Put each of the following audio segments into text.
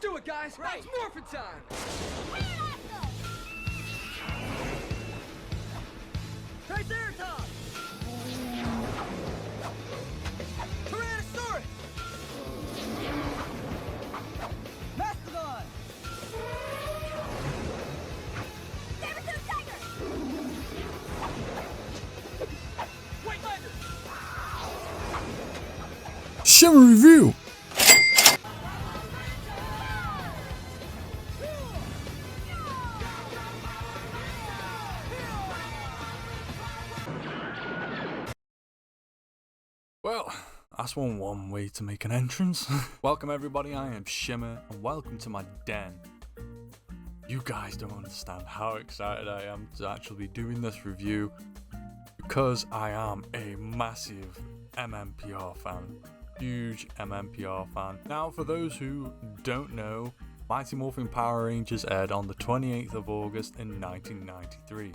do it, guys. Right. It's morphin' time. Triceratops. Tyrannosaurus. Mastodon. Saber-tooth tiger. White tiger. Shimmer review. Well, that's one way to make an entrance. Welcome everybody, I am Shimmer, and welcome to my den. You guys don't understand how excited I am to actually be doing this review, because I am a massive MMPR fan. Huge MMPR fan. Now, for those who don't know, Mighty Morphin Power Rangers aired on the 28th of August in 1993.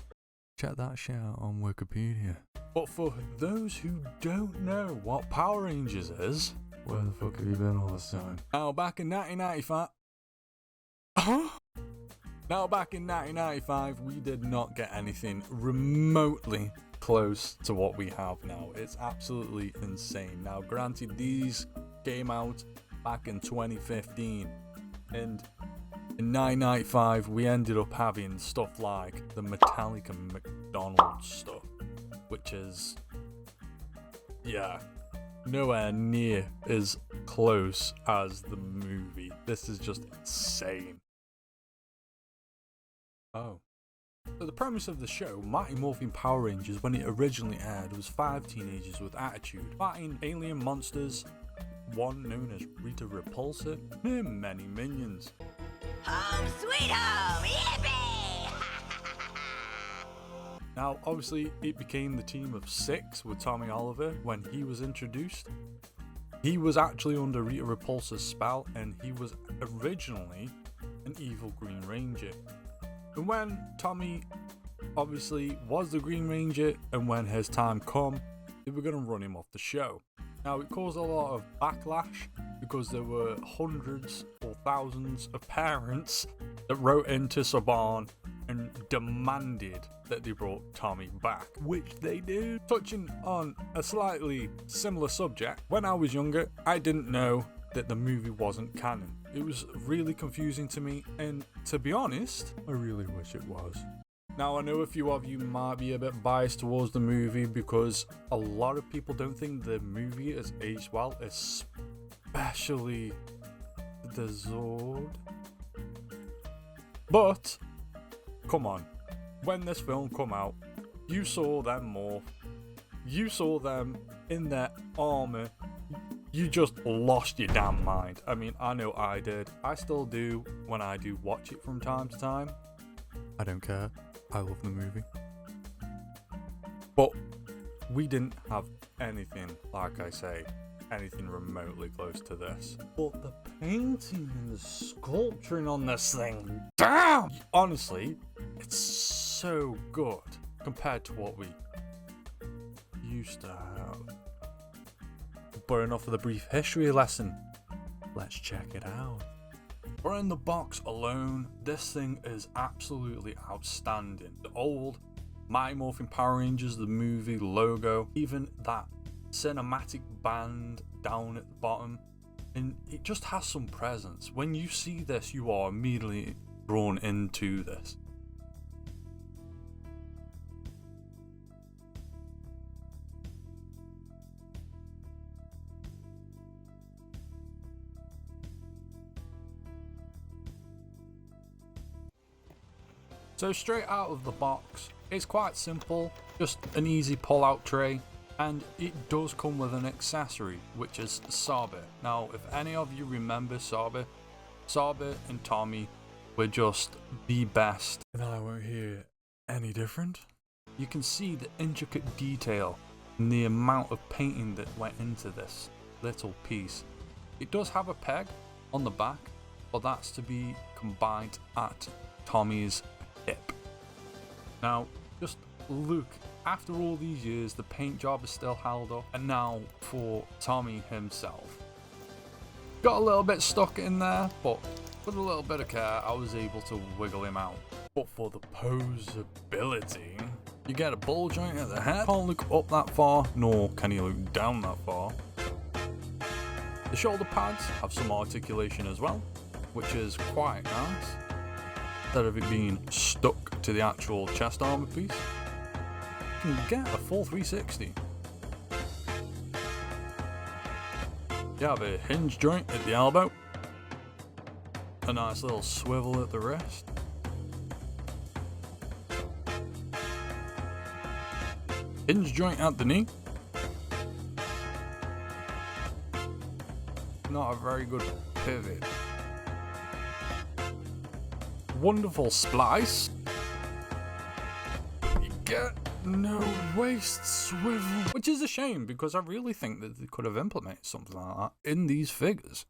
Check that shit out on Wikipedia. But for those who don't know what Power Rangers is, where the fuck have you been all this time? Now back in 1995, we did not get anything remotely close to what we have now. It's absolutely insane. Now granted, these came out back in 2015, and in 1995 we ended up having stuff like the Metallica McDonald's stuff, which is, yeah, nowhere near as close as the movie. This is just insane. Oh. So the premise of the show, Mighty Morphin Power Rangers, when it originally aired, was 5 teenagers with attitude fighting alien monsters, one known as Rita Repulsa, and many minions. Home sweet home, yippee! Now, obviously, it became the team of 6 with Tommy Oliver when he was introduced. He was actually under Rita Repulsa's spell, and he was originally an evil Green Ranger. And when Tommy obviously was the Green Ranger, and when his time come, they were going to run him off the show. Now, it caused a lot of backlash because there were hundreds or thousands of parents that wrote into Saban and demanded that they brought Tommy back, which they did. Touching on a slightly similar subject, when I was younger, I didn't know that the movie wasn't canon. It was really confusing to me, and to be honest, I really wish it was. Now, I know a few of you might be a bit biased towards the movie because a lot of people don't think the movie has aged well, especially the Zord. But, come on, when this film come out, you saw them morph, you saw them in their armor, you just lost your damn mind. I mean, I know I did. I still do when I do watch it from time to time. I don't care. I love the movie. But we didn't have anything, like I say, anything remotely close to this. But the painting and the sculpturing on this thing, damn! Honestly, it's so good compared to what we used to have. But enough of the brief history lesson. Let's check it out. But in the box alone, this thing is absolutely outstanding. The old Mighty Morphin Power Rangers, the movie logo, even that cinematic band down at the bottom, and it just has some presence. When you see this, you are immediately drawn into this. So straight out of the box, it's quite simple, just an easy pull-out tray, and it does come with an accessory, which is Sabe. Now, if any of you remember Sabe and Tommy were just the best, and I won't hear any different. You can see the intricate detail and the amount of painting that went into this little piece. It does have a peg on the back, but that's to be combined at Tommy's hip. Now, just look, after all these years, the paint job is still held up, and now for Tommy himself. Got a little bit stuck in there, but With a little bit of care, I was able to wiggle him out. But for the posability, you get a ball joint at the head. Can't look up that far, nor can you look down that far. The shoulder pads have some articulation as well, which is quite nice. Instead of it being stuck to the actual chest armor piece, you can get a full 360. You have a hinge joint at the elbow, a nice little swivel at the wrist, hinge joint at the knee. Not a very good pivot. Wonderful splice. You get no waist swivel, which is a shame because I really think that they could have implemented something like that in these figures.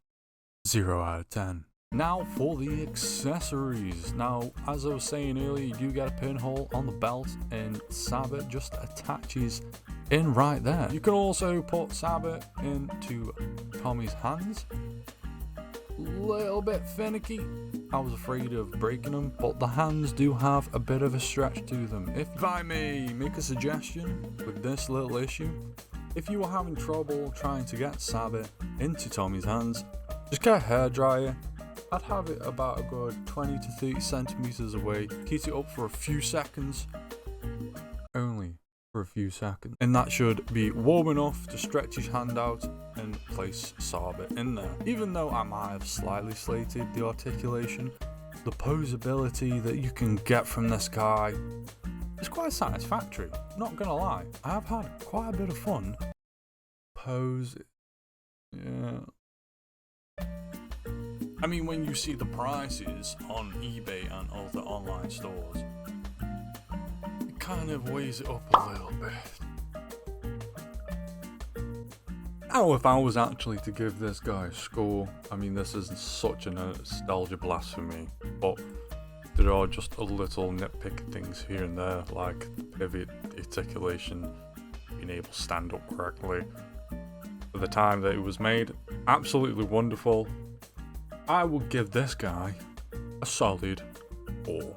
0 out of 10. Now for the accessories. Now, as I was saying earlier, you do get a pinhole on the belt and Sabbath just attaches in right there. You can also put Sabbath into Tommy's hands. Little bit finicky. I was afraid of breaking them, but the hands do have a bit of a stretch to them. If I may make a suggestion with this little issue, if you were having trouble trying to get Sabbath into Tommy's hands, just get a hairdryer. I'd have it about a good 20 to 30 centimeters away, heat it up for a few seconds, only for a few seconds, and that should be warm enough to stretch his hand out and place Sabbath in there. Even though I might have slightly slated the articulation, the posability that you can get from this guy is quite satisfactory, not gonna lie. I have had quite a bit of fun pose. Yeah. I mean, when you see the prices on eBay and other online stores, it kind of weighs it up a little bit. Now, if I was actually to give this guy a score, I mean, this is such a nostalgia blast for me, but there are just a little nitpicky things here and there, like the pivot, the articulation, being able to stand up correctly. For the time that it was made, absolutely wonderful. I would give this guy a solid 4.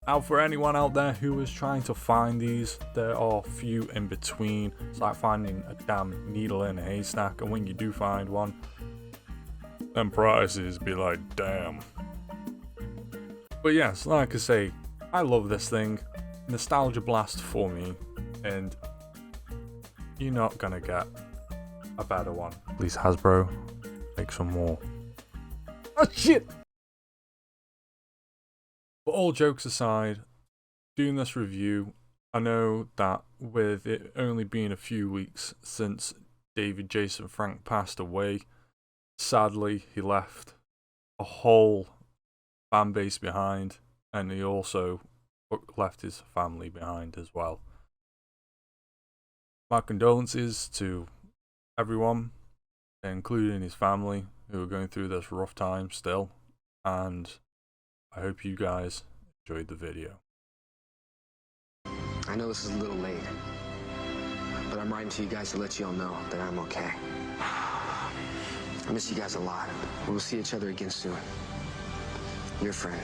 Now, for anyone out there who is trying to find these, there are few in between. It's like finding a damn needle in a haystack, and when you do find one, them prices be like, damn. But yes, like I say, I love this thing. Nostalgia blast for me, and you're not gonna get a better one. At least Hasbro, make some more. Oh shit! But all jokes aside, doing this review, I know that with it only being a few weeks since David Jason Frank passed away, sadly he left a whole fan base behind, and he also left his family behind as well. My condolences to everyone, including his family, who are going through this rough time still, and I hope you guys enjoyed the video. I know this is a little late, but I'm writing to you guys to let you all know that I'm okay. I miss you guys a lot. We'll see each other again soon. Your friend.